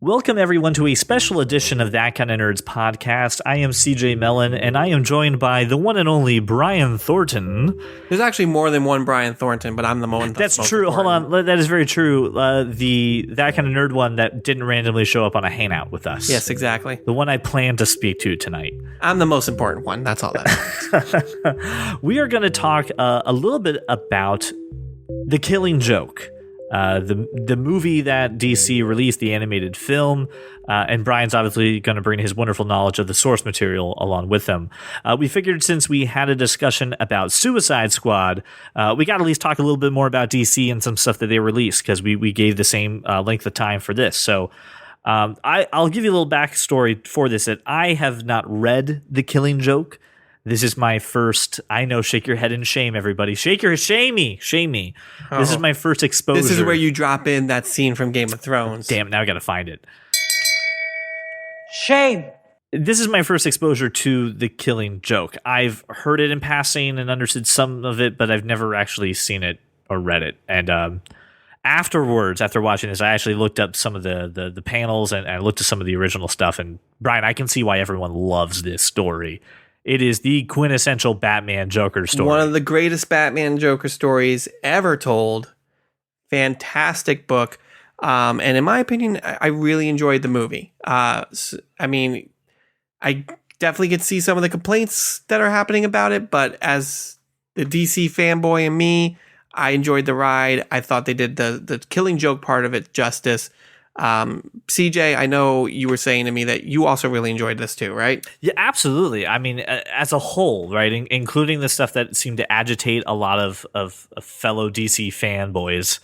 Welcome, everyone, to a special edition of That Kind of Nerds podcast. I am CJ Mellon, and I am joined by the one and only Brian Thornton. There's actually more than one Brian Thornton, but I'm the one that's true. Important. Hold on. That is very true. The That Kind of Nerd one that didn't randomly show up on a hangout with us. Yes, exactly. The one I plan to speak to tonight. I'm the most important one. That's all that. We are going to talk a little bit about The Killing Joke. The movie that DC released, the animated film, and Brian's obviously going to bring his wonderful knowledge of the source material along with him. We figured since we had a discussion about Suicide Squad, we got to at least talk a little bit more about DC and some stuff that they released, because we gave the same length of time for this. So I'll give you a little backstory for this, that I have not read The Killing Joke. This is my first, I know, shake your head in shame, everybody. Shame me. Oh. This is my first exposure. This is where you drop in that scene from Game of Thrones. Damn, now I gotta find it. Shame. This is my first exposure to The Killing Joke. I've heard it in passing and understood some of it, but I've never actually seen it or read it. And afterwards, after watching this, I actually looked up some of the panels and I looked at some of the original stuff. And Brian, I can see why everyone loves this story. It is the quintessential Batman Joker story. One of the greatest Batman Joker stories ever told. Fantastic book. And in my opinion, I really enjoyed the movie. I mean, I definitely could see some of the complaints that are happening about it, but as the DC fanboy and me, I enjoyed the ride. I thought they did the Killing Joke part of it justice. CJ, I know you were saying to me that you also really enjoyed this too, right? Yeah, absolutely. I mean, as a whole, right, including the stuff that seemed to agitate a lot of fellow DC fanboys.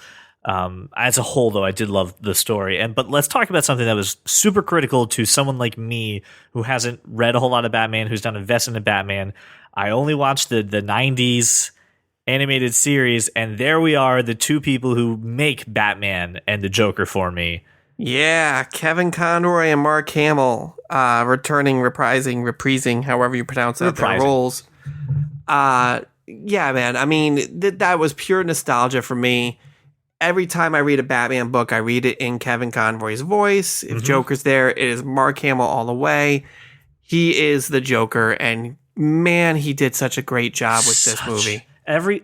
As a whole, though, I did love the story. But let's talk about something that was super critical to someone like me who hasn't read a whole lot of Batman, who's not invested in Batman. I only watched the 90s animated series, and there we are, the two people who make Batman and the Joker for me. Yeah, Kevin Conroy and Mark Hamill reprising, however you pronounce that, their roles. Yeah, man, I mean, that was pure nostalgia for me. Every time I read a Batman book, I read it in Kevin Conroy's voice. If Joker's there, it is Mark Hamill all the way. He is the Joker, and man, he did such a great job with this movie. Every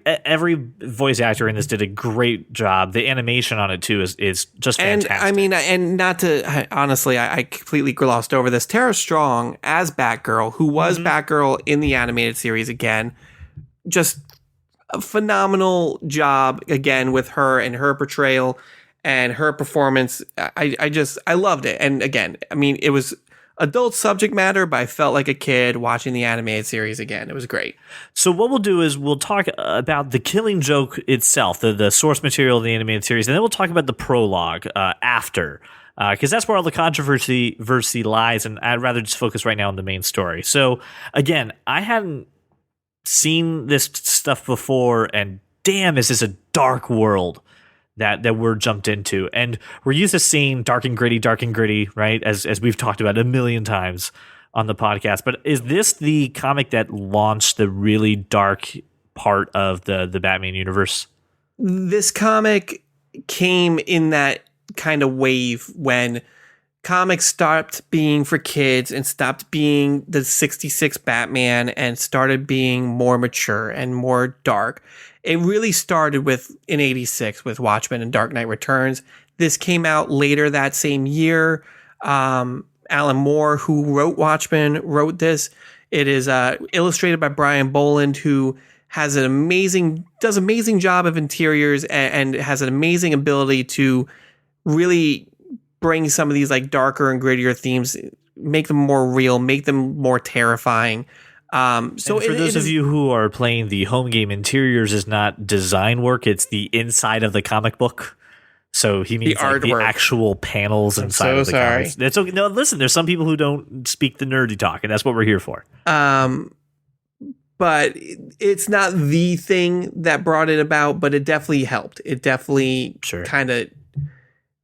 voice actor in this did a great job. The animation on it too is just fantastic. And I mean, and not to honestly, I completely glossed over this. Tara Strong as Batgirl, who was Batgirl in the animated series again, just a phenomenal job again with her and her portrayal and her performance. I loved it. And again, I mean, it was adult subject matter, but I felt like a kid watching the animated series again. It was great. So what we'll do is we'll talk about The Killing Joke itself, the source material of the animated series, and then we'll talk about the prologue after, because that's where all the controversy lies, and I'd rather just focus right now on the main story. So again, I hadn't seen this stuff before, and damn, is this a dark world that we're jumped into. And we're used to seeing dark and gritty, right? As we've talked about a million times on the podcast. But is this the comic that launched the really dark part of the Batman universe? This comic came in that kind of wave when comics stopped being for kids and stopped being the 66 Batman and started being more mature and more dark. It really started in 86 with Watchmen and Dark Knight Returns. This came out later that same year. Alan Moore, who wrote Watchmen, wrote this. It is illustrated by Brian Boland, who does an amazing job of interiors and has an amazing ability to really bring some of these like darker and grittier themes, make them more real, make them more terrifying. So for those of you who are playing the home game, interiors is not design work; it's the inside of the comic book. So he means the actual panels inside of the comics. That's okay. No, listen, there's some people who don't speak the nerdy talk, and that's what we're here for. But it's not the thing that brought it about, but it definitely helped. It definitely kind of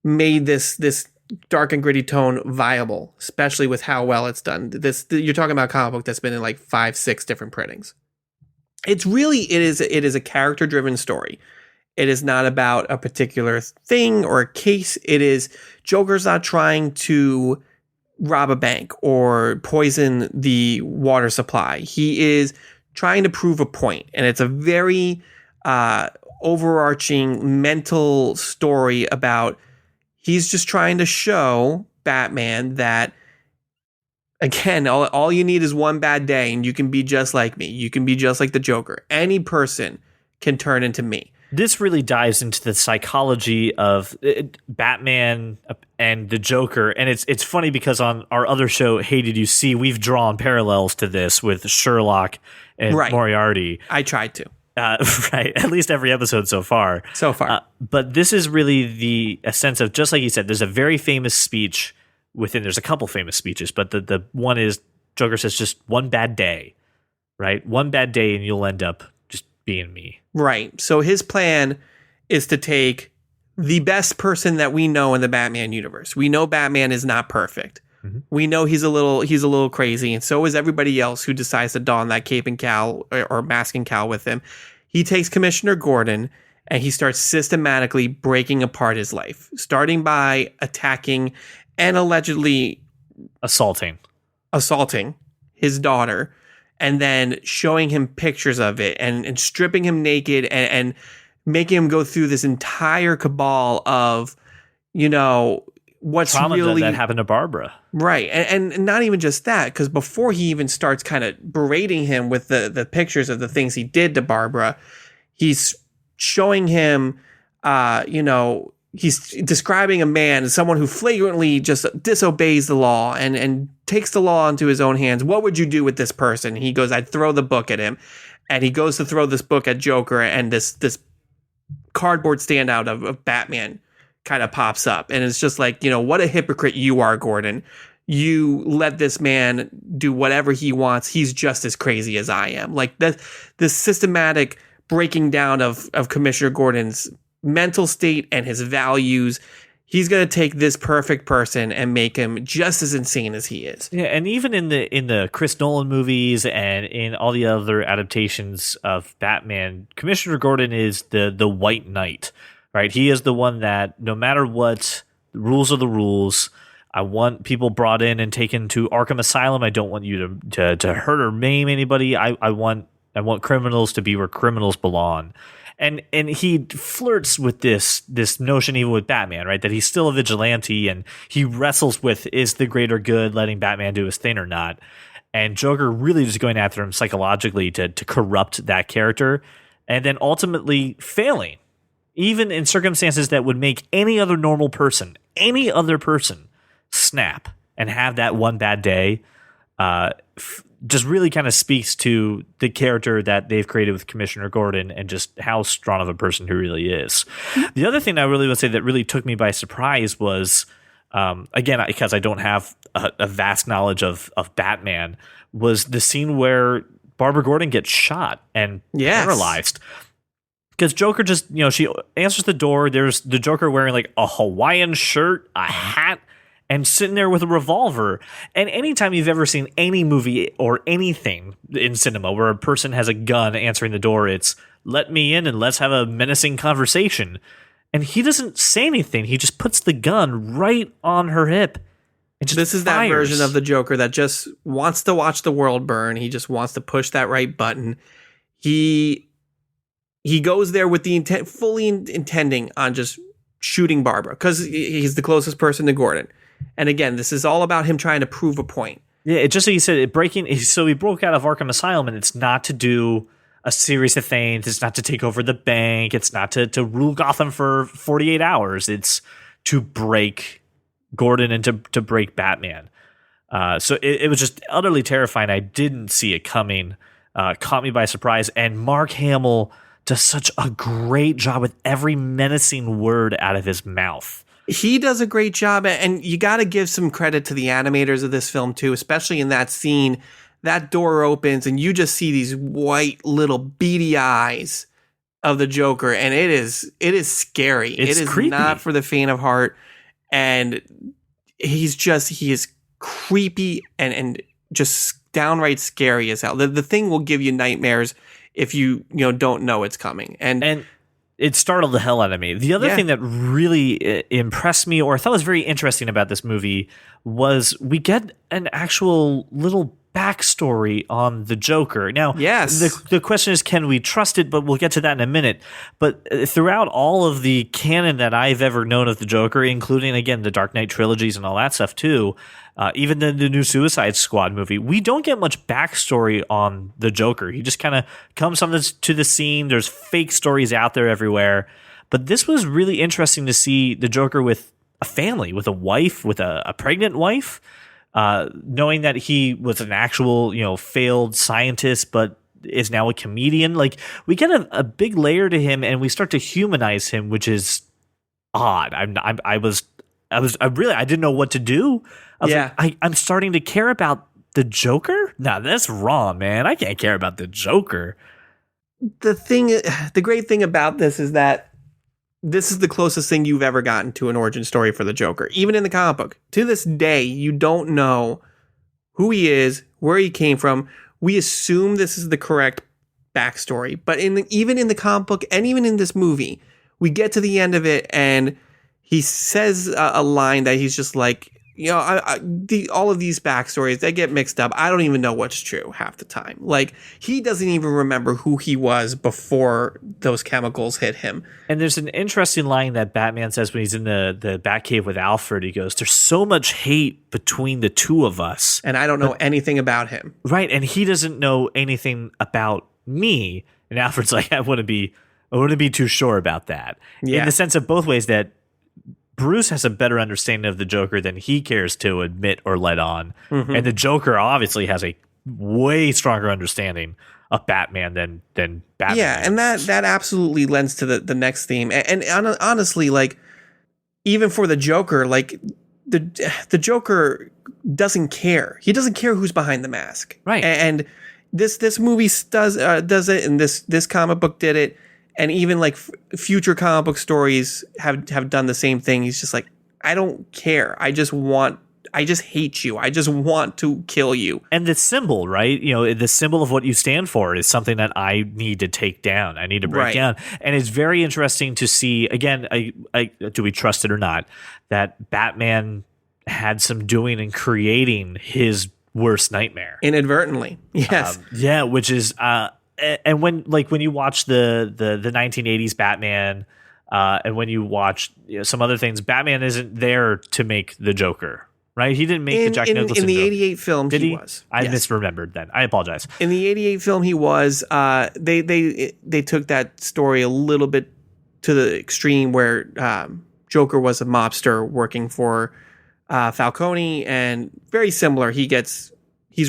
made this dark and gritty tone viable, especially with how well it's done. You're talking about a comic book that's been in like 5-6 different printings. It is a character driven story. It is not about a particular thing or a case. It is Joker's not trying to rob a bank or poison the water supply. He is trying to prove a point, and it's a very overarching mental story about he's just trying to show Batman that, again, all you need is one bad day and you can be just like me. You can be just like the Joker. Any person can turn into me. This really dives into the psychology of Batman and the Joker. And it's funny because on our other show, Hey, Did You See, we've drawn parallels to this with Sherlock and Moriarty. I tried to. Right. At least every episode so far. But this is really a sense of, just like you said, there's a very famous speech there's a couple famous speeches, but the one is Joker says just one bad day, right? One bad day and you'll end up just being me. Right. So his plan is to take the best person that we know in the Batman universe. We know Batman is not perfect. Mm-hmm. We know he's a little crazy, and so is everybody else who decides to don that cape and cowl or mask and cowl with him. He takes Commissioner Gordon and he starts systematically breaking apart his life, starting by attacking and allegedly assaulting his daughter, and then showing him pictures of it and stripping him naked and making him go through this entire cabal of, what's trauma really that happened to Barbara. Right. And not even just that, because before he even starts kind of berating him with the pictures of the things he did to Barbara, he's showing him, he's describing a man as someone who flagrantly just disobeys the law and takes the law into his own hands. What would you do with this person? He goes, I'd throw the book at him. And he goes to throw this book at Joker, and this cardboard standout of Batman kind of pops up. And it's just like, what a hypocrite you are, Gordon. You let this man do whatever he wants. He's just as crazy as I am. Like this systematic breaking down of Commissioner Gordon's mental state and his values. He's going to take this perfect person and make him just as insane as he is. Yeah, and even in the Chris Nolan movies and in all the other adaptations of Batman, Commissioner Gordon is the White Knight, right? He is the one that no matter what, the rules are the rules. I want people brought in and taken to Arkham Asylum. I don't want you to hurt or maim anybody. I want criminals to be where criminals belong. And he flirts with this notion even with Batman, right? That he's still a vigilante, and he wrestles with, is the greater good letting Batman do his thing or not? And Joker really just going after him psychologically to corrupt that character, and then ultimately failing, even in circumstances that would make any other other person snap and have that one bad day. Just really kind of speaks to the character that they've created with Commissioner Gordon and just how strong of a person he really is. The other thing I really would say that really took me by surprise was, again, because I don't have a vast knowledge of Batman, was the scene where Barbara Gordon gets shot and paralyzed. Because Joker just, she answers the door. There's the Joker wearing like a Hawaiian shirt, a hat, and sitting there with a revolver. And anytime you've ever seen any movie or anything in cinema where a person has a gun answering the door, it's let me in and let's have a menacing conversation. And he doesn't say anything. He just puts the gun right on her hip. And just this is fires. That version of the Joker that just wants to watch the world burn. He just wants to push that right button. He goes there with the intent, fully intending on just shooting Barbara because he's the closest person to Gordon. And again, this is all about him trying to prove a point. Yeah, just so he said, so he broke out of Arkham Asylum, and it's not to do a series of things. It's not to take over the bank. It's not to rule Gotham for 48 hours. It's to break Gordon and to break Batman. So it was just utterly terrifying. I didn't see it coming. Caught me by surprise. And Mark Hamill does such a great job with every menacing word out of his mouth. He does a great job, and you got to give some credit to the animators of this film too, especially in that scene. That door opens, and you just see these white little beady eyes of the Joker, and it is scary. It is creepy. Not for the faint of heart, and he is creepy and just downright scary as hell. The thing will give you nightmares if you don't know it's coming, and it startled the hell out of me. The other thing that really impressed me, or I thought was very interesting about this movie, was we get an actual little backstory on the Joker. Now, the question is, can we trust it? But we'll get to that in a minute. But throughout all of the canon that I've ever known of the Joker, including, again, the Dark Knight trilogies and all that stuff too, even the new Suicide Squad movie, we don't get much backstory on the Joker. He just kind of comes to the scene. There's fake stories out there everywhere. But this was really interesting to see the Joker with a family, with a wife, with a pregnant wife. Knowing that he was an actual, failed scientist, but is now a comedian. Like, we get a big layer to him, and we start to humanize him, which is odd. I didn't know what to do. I was like, I'm starting to care about the Joker? No, that's wrong, man. I can't care about the Joker. The great thing about this is that this is the closest thing you've ever gotten to an origin story for the Joker, even in the comic book. To this day, you don't know who he is, where he came from. We assume this is the correct backstory, but even in the comic book and even in this movie, we get to the end of it and he says a line that he's just like, all of these backstories, they get mixed up. I don't even know what's true half the time. Like, he doesn't even remember who he was before those chemicals hit him. And there's an interesting line that Batman says when he's in the Batcave with Alfred. He goes, there's so much hate between the two of us. And I don't know anything about him. Right. And he doesn't know anything about me. And Alfred's like, I wouldn't be too sure about that. Yeah. In the sense of both ways, that Bruce has a better understanding of the Joker than he cares to admit or let on. Mm-hmm. And the Joker obviously has a way stronger understanding of Batman than Batman. Yeah, and that absolutely lends to the next theme. And honestly, like, even for the Joker, like, the Joker doesn't care. He doesn't care who's behind the mask. Right. And this movie does it, and this comic book did it. And even like future comic book stories have done the same thing. He's just like, I don't care. I just hate you. I just want to kill you. And the symbol, right? The symbol of what you stand for is something that I need to take down. I need to break down. And it's very interesting to see, again, do we trust it or not, that Batman had some doing in creating his worst nightmare. Inadvertently. Yes. Which is... and when you watch the 1980s Batman, and when you watch some other things, Batman isn't there to make the Joker, right? He didn't make the Jack Nicholson. In the '88 film, did he was. I misremembered then. I apologize. In the '88 film, he was. They took that story a little bit to the extreme, where Joker was a mobster working for Falcone, and very similar. He's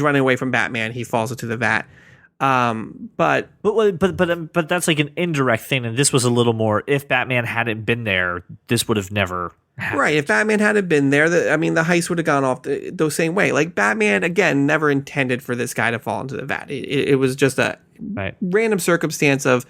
running away from Batman. He falls into the vat. But that's like an indirect thing, and this was a little more. If Batman hadn't been there, this would have never happened. Right. If Batman hadn't been there, the heist would have gone off the same way. Like, Batman, again, never intended for this guy to fall into the vat. It was just a random circumstance of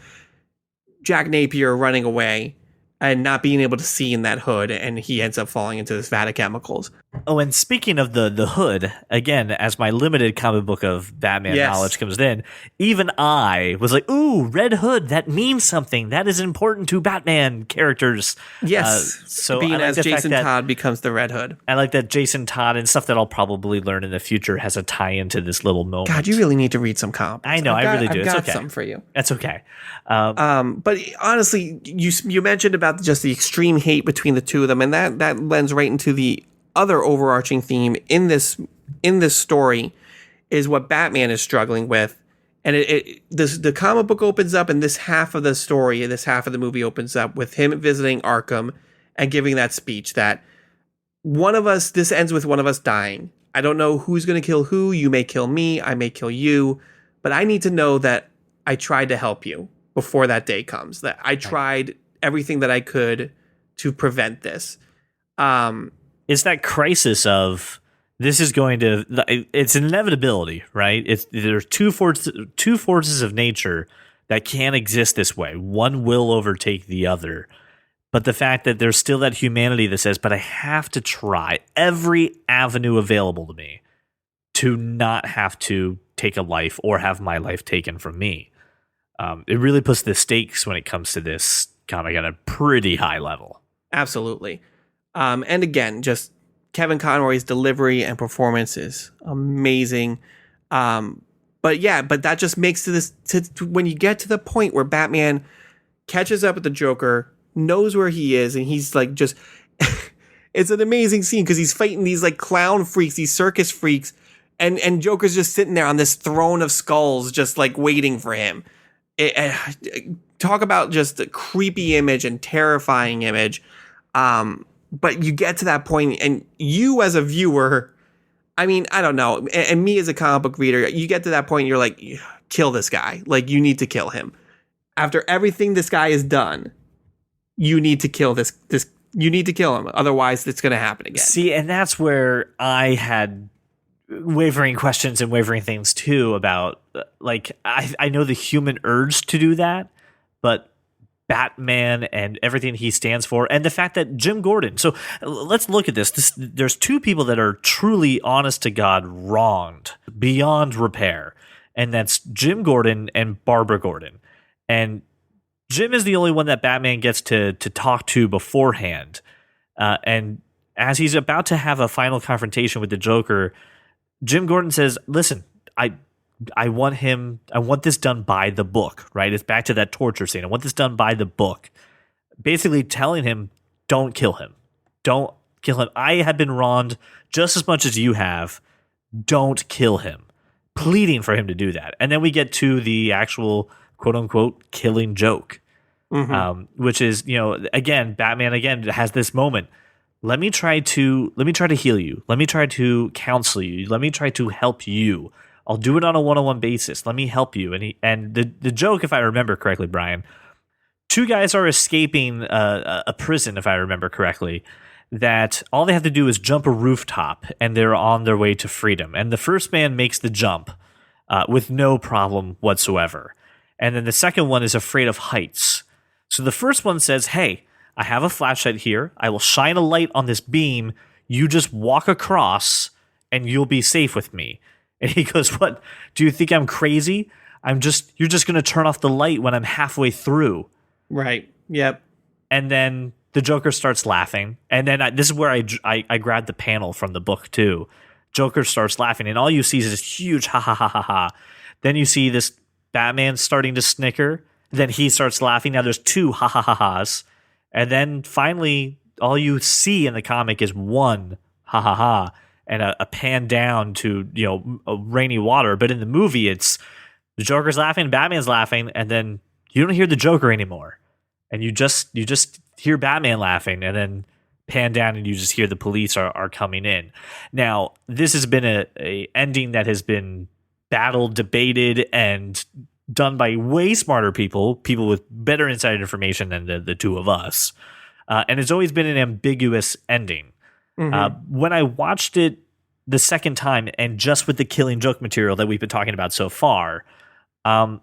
Jack Napier running away and not being able to see in that hood, and he ends up falling into this vat of chemicals. Oh, and speaking of the hood, again, as my limited comic book of Batman knowledge comes in, even I was like, ooh, Red Hood, that means something. That is important to Batman characters. Yes, so being like as Jason Todd becomes the Red Hood. I like that Jason Todd, and stuff that I'll probably learn in the future, has a tie-in to this little moment. God, you really need to read some comics. I know, I really do. I've got some for you. That's okay. But honestly, you mentioned about just the extreme hate between the two of them, and that lends right into the other overarching theme in this story, is what Batman is struggling with. And the comic book opens up, and this half of the story, this half of the movie opens up with him visiting Arkham and giving that speech that this ends with one of us dying. I don't know who's going to kill who. You may kill me. I may kill you. But I need to know that I tried to help you before that day comes, that I tried everything that I could to prevent this. It's that crisis of, this is going to, it's an inevitability, right? There's two forces of nature that can't exist this way. One will overtake the other. But the fact that there's still that humanity that says, but I have to try every avenue available to me to not have to take a life or have my life taken from me. It really puts the stakes when it comes to this comic at a pretty high level. Absolutely. And again, just Kevin Conroy's delivery and performance is amazing. But that just makes when you get to the point where Batman catches up with the Joker, knows where he is, and he's like just it's an amazing scene because he's fighting these like clown freaks, these circus freaks, and Joker's just sitting there on this throne of skulls, just like waiting for him. Talk about just a creepy image and terrifying image. But you get to that point, and you as a viewer, I mean, I don't know, and me as a comic book reader, you get to that point, and you're like, kill this guy. Like, you need to kill him. After everything this guy has done, you need to kill this. You need to kill him. Otherwise, it's going to happen again. See, and that's where I had wavering questions and wavering things too about, like, I know the human urge to do that, but Batman and everything he stands for, and the fact that Jim Gordon. So let's look at this. There's two people that are truly, honest to God, wronged beyond repair, and that's Jim Gordon and Barbara Gordon. And Jim is the only one that Batman gets to talk to beforehand. And as he's about to have a final confrontation with the Joker, Jim Gordon says, "Listen, I want this done by the book," right? It's back to that torture scene. I want this done by the book. Basically telling him, don't kill him. Don't kill him. I have been wronged just as much as you have. Don't kill him. Pleading for him to do that. And then we get to the actual quote unquote killing joke, which is, again, Batman has this moment. Let me try to heal you. Let me try to counsel you. Let me try to help you. I'll do it on a one-on-one basis. Let me help you. And the joke, if I remember correctly, Brian, two guys are escaping a prison, if I remember correctly, that all they have to do is jump a rooftop, and they're on their way to freedom. And the first man makes the jump with no problem whatsoever. And then the second one is afraid of heights. So the first one says, "Hey, I have a flashlight here. I will shine a light on this beam. You just walk across, and you'll be safe with me." And he goes, "What? Do you think I'm crazy? You're just going to turn off the light when I'm halfway through." Right. Yep. And then the Joker starts laughing. And then this is where I grabbed the panel from the book too. Joker starts laughing, and all you see is this huge ha ha ha ha ha. Then you see this Batman starting to snicker. Then he starts laughing. Now there's two ha ha ha ha's. And then finally, all you see in the comic is one ha ha ha. And a pan down to, a rainy water. But in the movie, it's the Joker's laughing, Batman's laughing, and then you don't hear the Joker anymore. And you just hear Batman laughing, and then pan down and you just hear the police are coming in. Now, this has been a ending that has been battled, debated, and done by way smarter people with better inside information than the two of us. And it's always been an ambiguous ending. When I watched it the second time, and just with the Killing Joke material that we've been talking about so far, I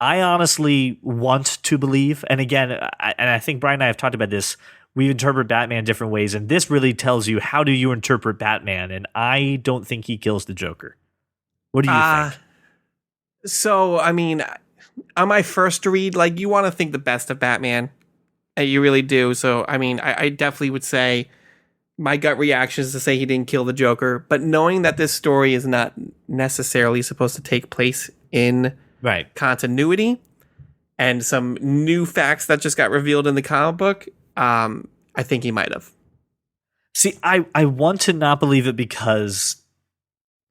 honestly want to believe, and again, I think Brian and I have talked about this, we interpret Batman different ways, and this really tells you how do you interpret Batman, and I don't think he kills the Joker. What do you think? So, I mean, on my first read, like, you want to think the best of Batman. You really do. So, I mean, I definitely would say my gut reaction is to say he didn't kill the Joker, but knowing that this story is not necessarily supposed to take place in continuity and some new facts that just got revealed in the comic book, I think he might have. See, I want to not believe it because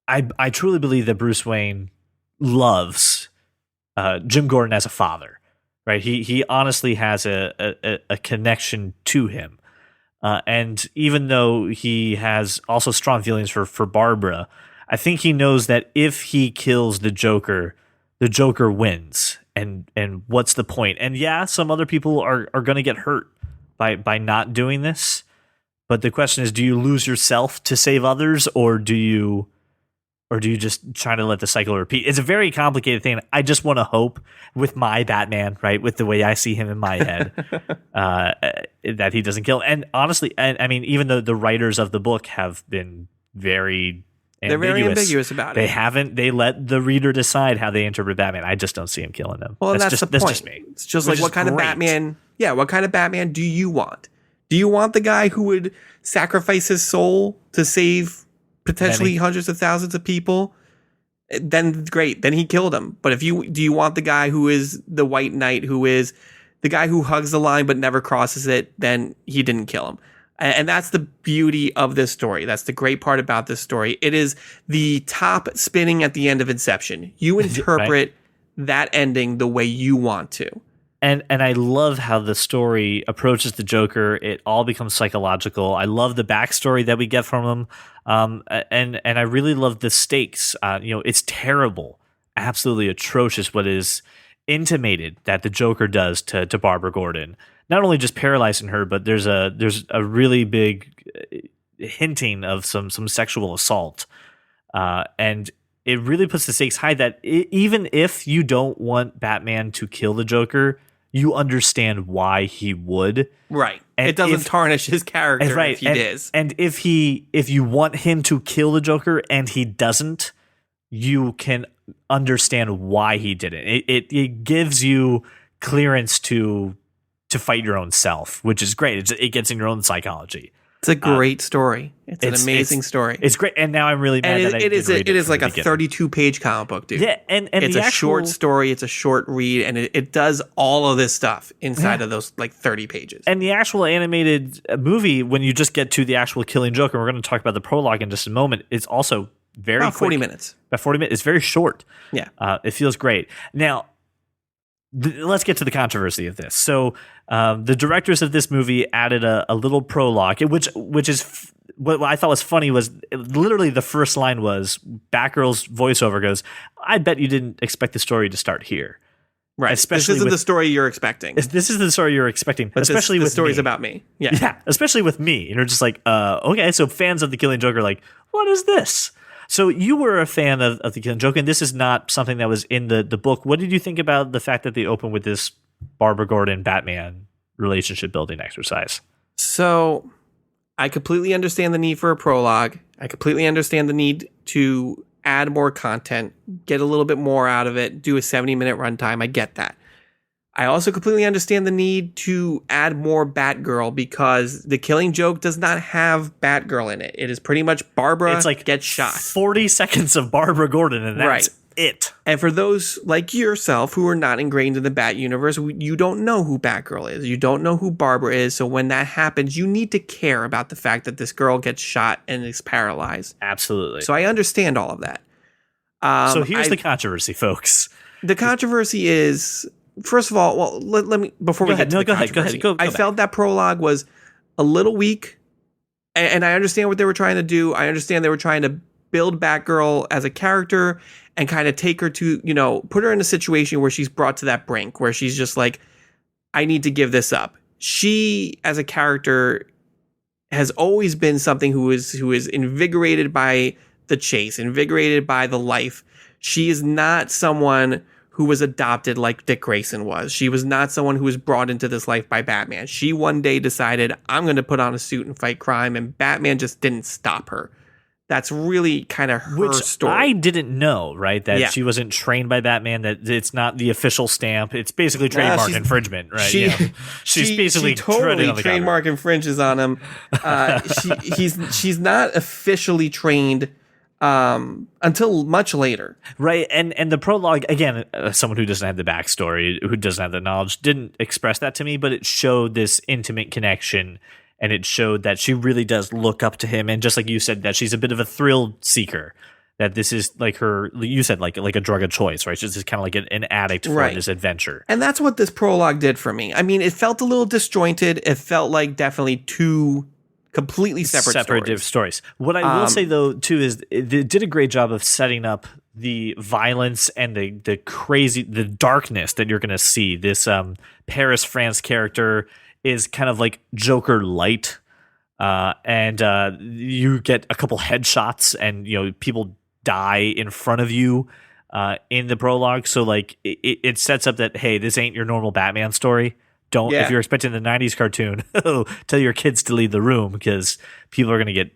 I truly believe that Bruce Wayne loves Jim Gordon as a father, right? He honestly has a connection to him. And even though he has also strong feelings for Barbara, I think he knows that if he kills the Joker wins. And what's the point? And yeah, some other people are going to get hurt by not doing this. But the question is, do you lose yourself to save others, or do you just try to let the cycle repeat? It's a very complicated thing. I just want to hope with my Batman, right, with the way I see him in my head, that he doesn't kill. And honestly, I mean, even though the writers of the book have been very They're very ambiguous about it. They let the reader decide how they interpret Batman. I just don't see him killing him. Well, that's the point. That's just me. It's just like, what kind of Batman? Yeah, what kind of Batman do you want? Do you want the guy who would sacrifice his soul to save potentially hundreds of thousands of people? Then great, then he killed him. But do you want the guy who is the White Knight, who is the guy who hugs the line but never crosses it? Then he didn't kill him. And that's the beauty of this story. That's the great part about this story. It is the top spinning at the end of Inception. You interpret that ending the way you want to. And I love how the story approaches the Joker. It all becomes psychological. I love the backstory that we get from him. And I really love the stakes. It's terrible, absolutely atrocious what is intimated that the Joker does to Barbara Gordon. Not only just paralyzing her, but there's a really big hinting of some sexual assault, and it really puts the stakes high that even if you don't want Batman to kill the Joker, you understand why he would. Right. And it doesn't tarnish his character if he is. And if you want him to kill the Joker and he doesn't, you can understand why he did it. It gives you clearance to fight your own self, which is great. It gets in your own psychology. It's a great story. It's an amazing story. It's great. And now I'm really mad that it is like a 32-page comic book, dude. Yeah, and it's a short story. It's a short read, and it does all of this stuff inside of those like 30 pages. And the actual animated movie, when you just get to the actual Killing Joke, and we're going to talk about the prologue in just a moment, it's also very about quick. 40 minutes. About 40 minutes. It's very short. Yeah. It feels great. Now, let's get to the controversy of this. So the directors of this movie added a little prologue, which is what I thought was funny was literally the first line was Batgirl's voiceover goes, "I bet you didn't expect the story to start here." Right. Especially this isn't the story you're expecting. This is the story you're expecting. But especially the with story's me. About me. Yeah. Yeah. Especially with me. You're just like, okay. So fans of The Killing Joke are like, what is this? So you were a fan of The Killing Joke, and this is not something that was in the book. What did you think about the fact that they opened with this Barbara Gordon Batman relationship building exercise? So I completely understand the need for a prologue. I completely understand the need to add more content, get a little bit more out of it, do a 70-minute runtime. I get that. I also completely understand the need to add more Batgirl because The Killing Joke does not have Batgirl in it. It is pretty much Barbara gets shot. 40 seconds of Barbara Gordon, and that's it. And for those like yourself who are not ingrained in the Bat universe, you don't know who Batgirl is. You don't know who Barbara is. So when that happens, you need to care about the fact that this girl gets shot and is paralyzed. Absolutely. So I understand all of that. So here's the controversy, folks. The controversy is... First of all, well, let me before we get to the controversy, go I felt that prologue was a little weak, and I understand what they were trying to do. I understand they were trying to build Batgirl as a character and kind of take her to, put her in a situation where she's brought to that brink, where she's just like, I need to give this up. She, as a character, has always been something who is invigorated by the chase, invigorated by the life. She is not someone who was adopted like Dick Grayson was. She was not someone who was brought into this life by Batman. She one day decided, I'm going to put on a suit and fight crime, and Batman just didn't stop her. That's really kind of her story. I didn't know, right? That she wasn't trained by Batman, that it's not the official stamp. It's basically trademark infringement, right? She's basically totally trademark infringes on him. She's not officially trained until much later. Right. And the prologue, again, someone who doesn't have the backstory, who doesn't have the knowledge, didn't express that to me, but it showed this intimate connection, and it showed that she really does look up to him. And just like you said, that she's a bit of a thrill seeker, that this is like her, you said, like a drug of choice, right? She's just kind of like an addict for this adventure. And that's what this prologue did for me. I mean, it felt a little disjointed. It felt like definitely two completely separate stories. What I will say though too is it did a great job of setting up the violence and the darkness that you're going to see. This Paris, France character is kind of like Joker light, and you get a couple headshots, and people die in front of you in the prologue. So like it sets up that, hey, this ain't your normal Batman story. If you're expecting the 90s cartoon, tell your kids to leave the room because people are going to get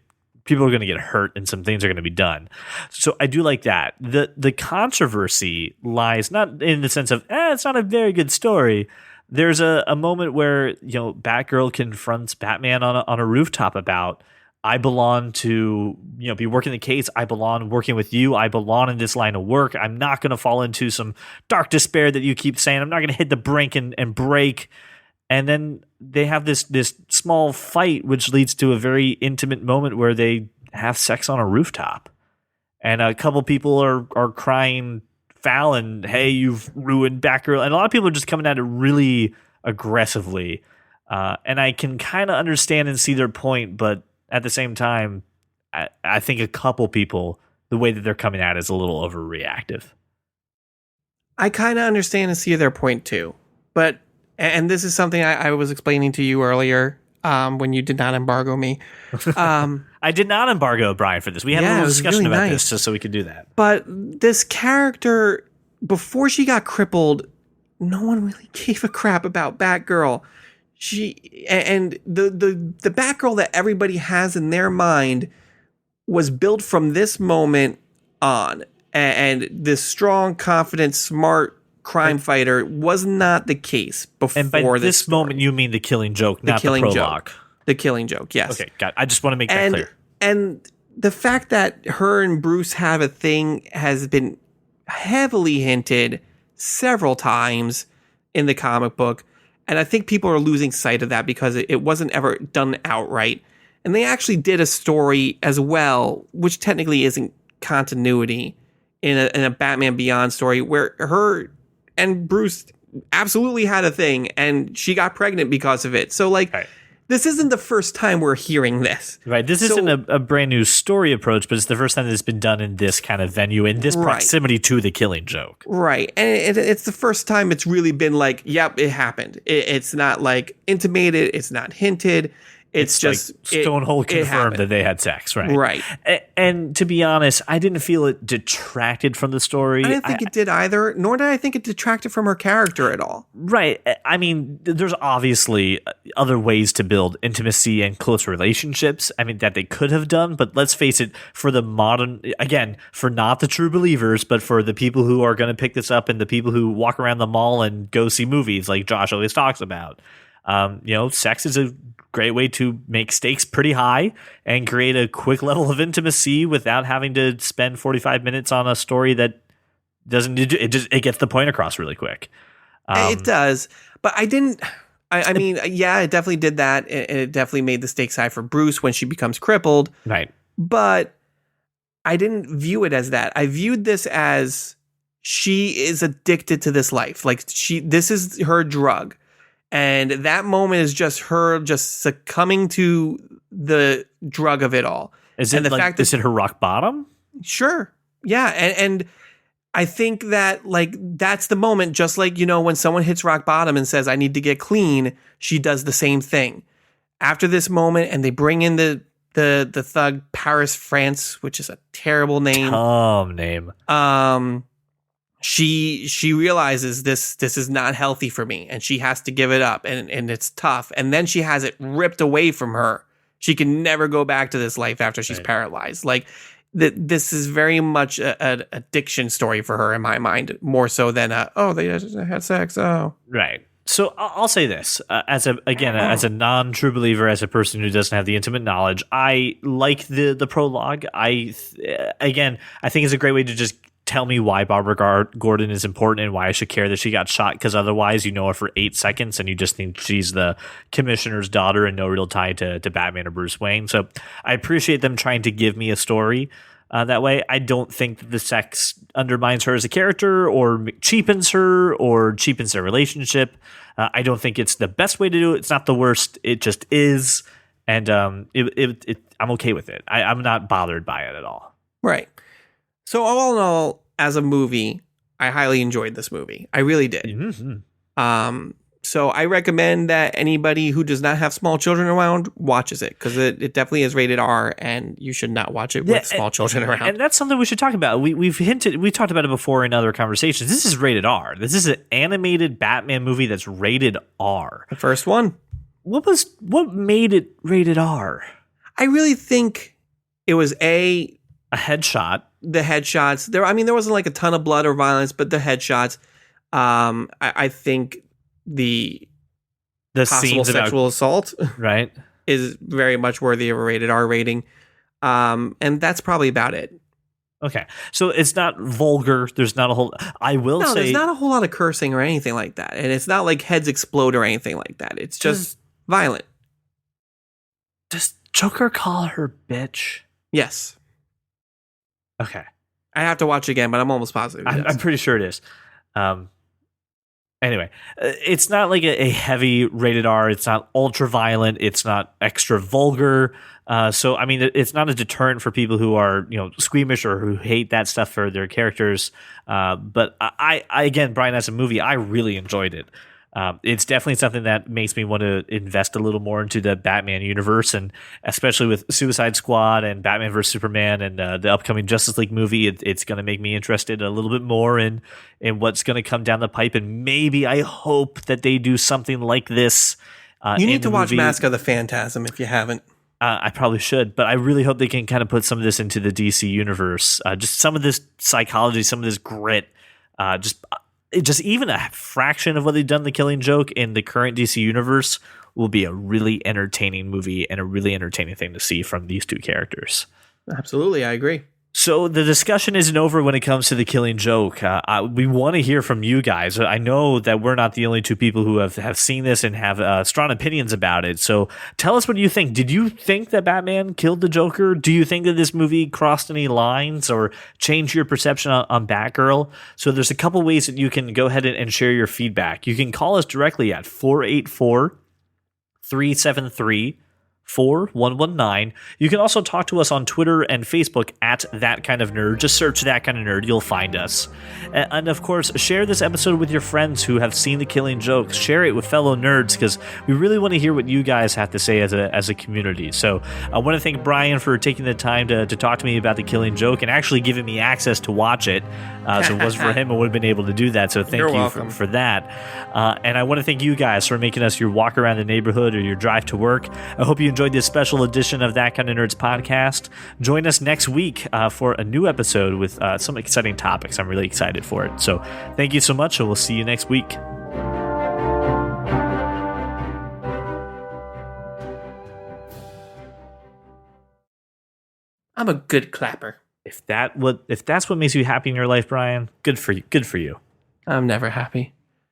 people are going to get hurt and some things are going to be done. So I do like that. The controversy lies not in the sense of, it's not a very good story. There's a moment where, Batgirl confronts Batman on a rooftop about, I belong to, be working the case. I belong working with you. I belong in this line of work. I'm not going to fall into some dark despair that you keep saying. I'm not going to hit the brink and break. And then they have this small fight, which leads to a very intimate moment where they have sex on a rooftop. And a couple people are crying foul and, hey, you've ruined Batgirl. And a lot of people are just coming at it really aggressively. And I can kind of understand and see their point, but at the same time, I think a couple people, the way that they're coming at it is a little overreactive. I kind of understand and see their point too. But, and this is something I was explaining to you earlier when you did not embargo me. I did not embargo Brian for this. We had a little discussion really about nice. this just so we could do that. But this character, before she got crippled, no one really gave a crap about Batgirl. The Batgirl that everybody has in their mind was built from this moment on, and this strong, confident, smart crime fighter was not the case before. And by this moment, you mean the Killing Joke, not the prologue. Joke. The Killing Joke, yes. Okay, got it. I just want to make that clear. And the fact that her and Bruce have a thing has been heavily hinted several times in the comic book. And I think people are losing sight of that because it wasn't ever done outright. And they actually did a story as well, which technically isn't continuity, in a Batman Beyond story where her and Bruce absolutely had a thing and she got pregnant because of it. So right. This isn't the first time we're hearing this. Right. This isn't a brand new story approach, but it's the first time that it's been done in this kind of venue, in this proximity to the Killing Joke. Right. And it's the first time it's really been like, yep, it happened. It's not like intimated. It's not hinted. It's just like stone confirmed that they had sex, right? Right. And to be honest, I didn't feel it detracted from the story. I didn't think it did either, nor did I think it detracted from her character at all. Right. I mean, there's obviously other ways to build intimacy and close relationships, that they could have done, but let's face it, for the modern, again, for not the true believers, but for the people who are going to pick this up and the people who walk around the mall and go see movies like Josh always talks about, sex is a great way to make stakes pretty high and create a quick level of intimacy without having to spend 45 minutes on a story that it gets the point across really quick. It does, but it definitely did that. It definitely made the stakes high for Bruce when she becomes crippled. Right. But I didn't view it as that. I viewed this as she is addicted to this life. Like this is her drug. And that moment is just her just succumbing to the drug of it all. Is it her rock bottom? Sure. Yeah. And I think that that's the moment, just like, when someone hits rock bottom and says, I need to get clean, she does the same thing. After this moment, and they bring in the thug Paris France, which is a terrible name. Name. She realizes this is not healthy for me, and she has to give it up, and it's tough. And then she has it ripped away from her. She can never go back to this life after she's paralyzed. This is very much an addiction story for her in my mind, more so than they had sex. Oh, right. So I'll say this as a non-true believer, as a person who doesn't have the intimate knowledge, I like the prologue. I think it's a great way to just tell me why Barbara Gordon is important and why I should care that she got shot, because otherwise you know her for 8 seconds and you just think she's the commissioner's daughter and no real tie to Batman or Bruce Wayne. So I appreciate them trying to give me a story that way. I don't think that the sex undermines her as a character or cheapens her or cheapens their relationship. I don't think it's the best way to do it. It's not the worst. It just is. And I'm okay with it. I'm not bothered by it at all. Right. So all in all, as a movie, I highly enjoyed this movie. I really did. Mm-hmm. So I recommend that anybody who does not have small children around watches it, because it definitely is rated R, and you should not watch it with small children around. And that's something we should talk about. We talked about it before in other conversations. This is rated R. This is an animated Batman movie that's rated R. The first one. What made it rated R? I really think it was a headshot. The headshots. There wasn't like a ton of blood or violence, but the headshots. I think the possible sexual assault, right, is very much worthy of a rated R rating. And that's probably about it. Okay, so it's not vulgar. There's not a whole. There's not a whole lot of cursing or anything like that, and it's not like heads explode or anything like that. It's just violent. Does Joker call her bitch? Yes. Okay. I have to watch again, but I'm almost positive. I'm pretty sure it is. Anyway, it's not like a heavy rated R. It's not ultra violent. It's not extra vulgar. So, I mean, it's not a deterrent for people who are, squeamish or who hate that stuff for their characters. But I again, Brian, as a movie, I really enjoyed it. It's definitely something that makes me want to invest a little more into the Batman universe, and especially with Suicide Squad and Batman vs Superman and the upcoming Justice League movie, it's going to make me interested a little bit more in what's going to come down the pipe. And maybe I hope that they do something like this. You need to watch Mask of the Phantasm if you haven't. I probably should, but I really hope they can kind of put some of this into the DC universe. Just some of this psychology, some of this grit, just even a fraction of what they've done, The Killing Joke, in the current DC universe will be a really entertaining movie and a really entertaining thing to see from these two characters. Absolutely, I agree. So the discussion isn't over when it comes to The Killing Joke. We want to hear from you guys. I know that we're not the only two people who have seen this and have strong opinions about it. So tell us what you think. Did you think that Batman killed the Joker? Do you think that this movie crossed any lines or changed your perception on Batgirl? So there's a couple ways that you can go ahead and share your feedback. You can call us directly at 484-373-4119. You can also talk to us on Twitter and Facebook at That Kind of Nerd. Just search That Kind of Nerd. You'll find us. And of course, share this episode with your friends who have seen The Killing Joke. Share it with fellow nerds because we really want to hear what you guys have to say as a community. So I want to thank Brian for taking the time to talk to me about The Killing Joke and actually giving me access to watch it. So it wasn't for him, I would have been able to do that. So thank you for that. And I want to thank you guys for making us your walk around the neighborhood or your drive to work. I hope you enjoyed this special edition of That Kind of Nerds podcast. Join us next week for a new episode with some exciting topics. I'm really excited for it. So thank you so much, and we'll see you next week. I'm a good clapper. If that's what makes you happy in your life, Brian, good for you. Good for you. I'm never happy.